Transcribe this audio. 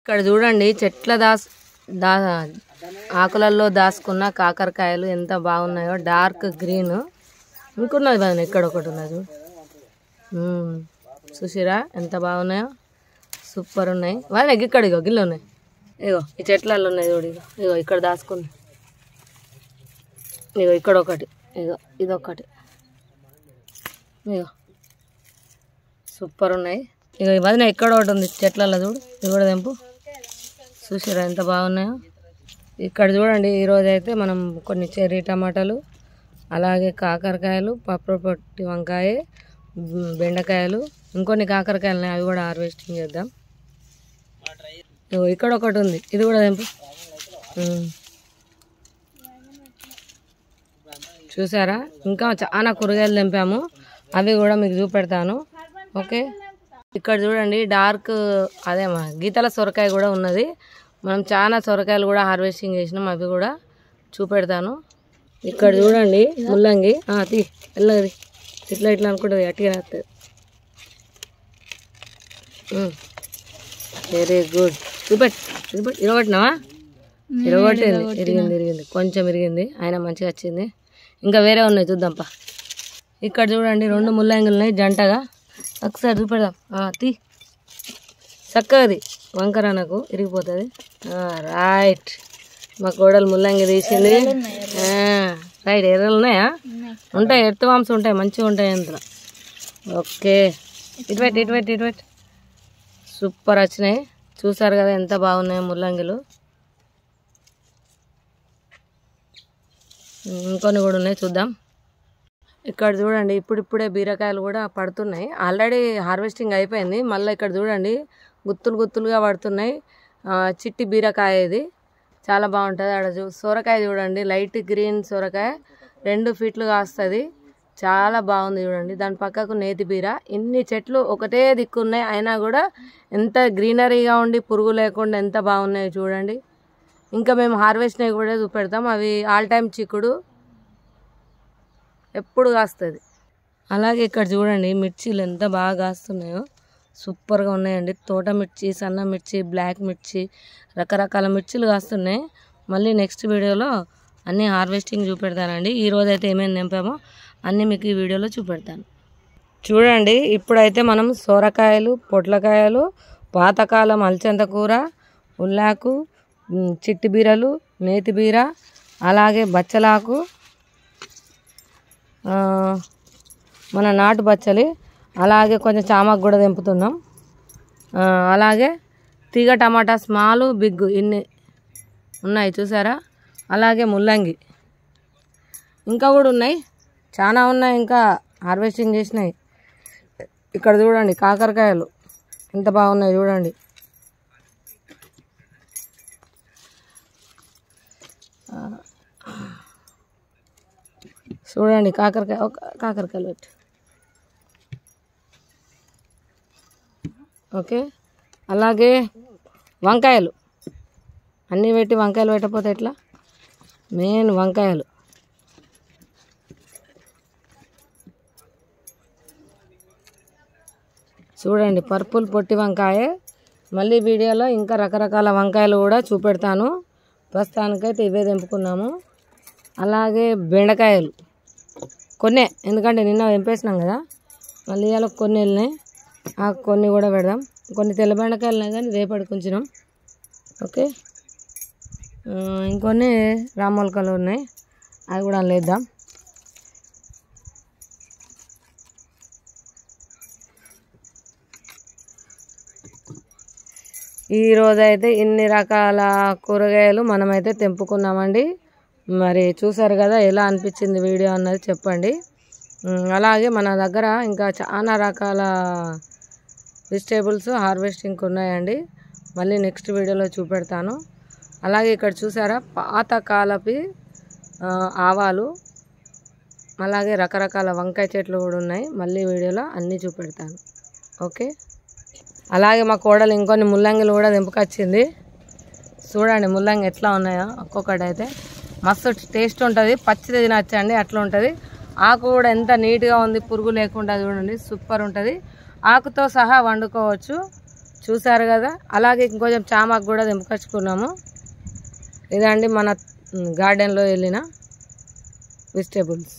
ఇక్కడ చూడండి చెట్ల ఆకులలో దాచుకున్న కాకరకాయలు ఎంత బాగున్నాయో. డార్క్ గ్రీన్ ఇంకున్నది బాగా ఇక్కడ ఒకటి ఉన్నది చూసిరా ఎంత బాగున్నాయో. సూపర్ ఉన్నాయి. వాళ్ళ ఇక్కడ ఇగో గిన్నె ఉన్నాయి. ఇగో ఈ చెట్లలో ఉన్నాయి చూడు. ఇగో ఇక్కడ దాచుకున్నాయి. ఇగో ఇక్కడ ఒకటి, ఇగో ఇదొకటి. ఇగో సూపర్ ఉన్నాయి. ఇక ఇవన్నీ ఎక్కడ ఒకటి ఉంది చెట్లలో చూడు. ఇది కూడా తెంపు. చూసారా ఎంత బాగున్నాయో. ఇక్కడ చూడండి ఈరోజు అయితే మనం కొన్ని చెర్రీ టమాటాలు, అలాగే కాకరకాయలు, పప్పు పొట్టి వంకాయ, బెండకాయలు, ఇంకొన్ని కాకరకాయలు ఉన్నాయి. అవి కూడా హార్వెస్టింగ్ చేద్దాం. ఇక్కడ ఒకటి ఉంది. ఇది కూడా తెంపు. చూసారా ఇంకా చాలా కూరగాయలు తెంపాము. అవి కూడా మీకు చూపెడతాను. ఓకే. ఇక్కడ చూడండి డార్క్ అదేమా గీతల సొరకాయ కూడా ఉన్నది. మనం చాలా సొరకాయలు కూడా హార్వెస్టింగ్ చేసినాం. అవి కూడా చూపెడతాను. ఇక్కడ చూడండి ముల్లంగి. తీ వెళ్ళది ఇట్లా ఇట్లా అనుకుంటుంది. అట్టిగా వస్తుంది. Very good. చూపెట్టు. ఇరగొట్టినావా? ఇరగొట్టింది. ఇరిగింది కొంచెం ఇరిగింది. అయినా మంచిగా వచ్చింది. ఇంకా వేరే ఉన్నాయి చూద్దాంపా. ఇక్కడ చూడండి 2 ముల్లంగిలు ఉన్నాయి జంటగా. ఒకసారి చూపెడదాం. తీ చక్కది వంకర నాకు ఇరిగిపోతుంది. రైట్. మా కోడలు ముల్లంగి తీసింది. రైట్. ఎర్రలు ఉన్నాయా? ఉంటాయి. ఎర్త్ వామ్స్ ఉంటాయి. మంచిగా ఉంటాయి అందులో. ఓకే. ఇటువెట్. సూపర్ వచ్చినాయి. చూసారు కదా ఎంత బాగున్నాయి ముల్లంగిలు. ఇంకొన్ని కూడా ఉన్నాయి చూద్దాం. ఇక్కడ చూడండి ఇప్పుడిప్పుడే బీరకాయలు కూడా పడుతున్నాయి. ఆల్రెడీ హార్వెస్టింగ్ అయిపోయింది. మళ్ళీ ఇక్కడ చూడండి గుత్తులుగా పడుతున్నాయి. చిట్టి బీరకాయ ఇది చాలా బాగుంటుంది. ఆడ సొరకాయ చూడండి లైట్ గ్రీన్ సొరకాయ 2 ఫీట్లు కాస్తుంది. చాలా బాగుంది చూడండి. దాని పక్కకు నేతి బీర. ఇన్ని చెట్లు ఒకటే దిక్కున్నాయి. అయినా కూడా ఎంత గ్రీనరీగా ఉండి పురుగు లేకుండా ఎంత బాగున్నాయి చూడండి. ఇంకా మేము హార్వెస్ట్ కూడా చూపెడతాం. అవి ఆల్ టైమ్ చిక్కుడు ఎప్పుడు కాస్తుంది. అలాగే ఇక్కడ చూడండి మిర్చీలు ఎంత బాగా కాస్తున్నాయో. సూపర్గా ఉన్నాయండి. తోట మిర్చి, సన్న మిర్చి, బ్లాక్ మిర్చి, రకరకాల మిర్చీలు కాస్తున్నాయి. మళ్ళీ నెక్స్ట్ వీడియోలో అన్నీ హార్వెస్టింగ్ చూపెడతానండి. ఈరోజు అయితే ఏమేమి నింపామో అన్నీ మీకు ఈ వీడియోలో చూపెడతాను. చూడండి ఇప్పుడైతే మనం సొరకాయలు, పొట్లకాయలు, పాతకాలం అలచంద కూర, ఉల్లాకు, చిట్టి బీరలు, నేతి బీర, అలాగే బచ్చలాకు, మన నాటు బచ్చలి, అలాగే కొంచెం చామకు కూడా తెంపుతున్నాం. అలాగే తీగ టమాటా స్మాల్ బిగ్ ఇన్ని ఉన్నాయి చూసారా. అలాగే ముల్లంగి ఇంకా కూడా ఉన్నాయి. చాలా ఉన్నాయి ఇంకా హార్వెస్టింగ్ చేసినాయి. ఇక్కడ చూడండి కాకరకాయలు ఎంత బాగున్నాయి చూడండి. చూడండి కాకరకాయలు పెట్టు. ఓకే. అలాగే వంకాయలు అన్నీ పెట్టి వంకాయలు పెట్టకపోతే ఎట్లా. మెయిన్ వంకాయలు. చూడండి పర్పుల్ పొట్టి వంకాయ. మళ్ళీ వీడియోలో ఇంకా రకరకాల వంకాయలు కూడా చూపెడతాను. ప్రస్తుతానికైతే ఇవే తెంపుకున్నాము. అలాగే బెండకాయలు కొన్నే, ఎందుకంటే నిన్న తెంపేసినాం కదా. మళ్ళీ ఇవాళ కొన్ని వెళ్ళినాయి. కొన్ని కూడా పెడదాం. కొన్ని తెల్ల బెండకాయలు ఉన్నాయి కానీ రేపటికి ఉంచినాం. ఓకే. ఇంకొన్ని రామోల్కలు ఉన్నాయి. అవి కూడా లేద్దాం. ఈరోజైతే ఇన్ని రకాల కూరగాయలు మనమైతే తెంపుకున్నామండి. మరి చూసారు కదా ఎలా అనిపించింది వీడియో అన్నది చెప్పండి. అలాగే మన దగ్గర ఇంకా చాలా రకాల వెజిటేబుల్స్ హార్వెస్టింగ్ ఉన్నాయండి. మళ్ళీ నెక్స్ట్ వీడియోలో చూపెడతాను. అలాగే ఇక్కడ చూసారా పాతకాలపు ఆవాలు, అలాగే రకరకాల వంకాయ చెట్లు కూడా ఉన్నాయి. మళ్ళీ వీడియోలో అన్నీ చూపెడతాను. ఓకే. అలాగే మా కోడలు ఇంకొన్ని ముల్లంగిలు కూడా తెంపుకొచ్చింది. చూడండి ముల్లంగి ఎట్లా ఉన్నాయో. ఒక్కొక్కటి అయితే మస్తు టేస్ట్ ఉంటుంది. పచ్చిది తినచ్చండి అట్లా ఉంటుంది. ఆకు కూడా ఎంత నీట్గా ఉంది, పురుగు లేకుండా చూడండి. సూపర్ ఉంటుంది. ఆకుతో సహా వండుకోవచ్చు. చూసారు కదా. అలాగే ఇంకొంచెం చామాకు కూడా తెంపుకొచ్చుకున్నాము. ఇదండి మన గార్డెన్లో వెళ్ళిన వెజిటేబుల్స్.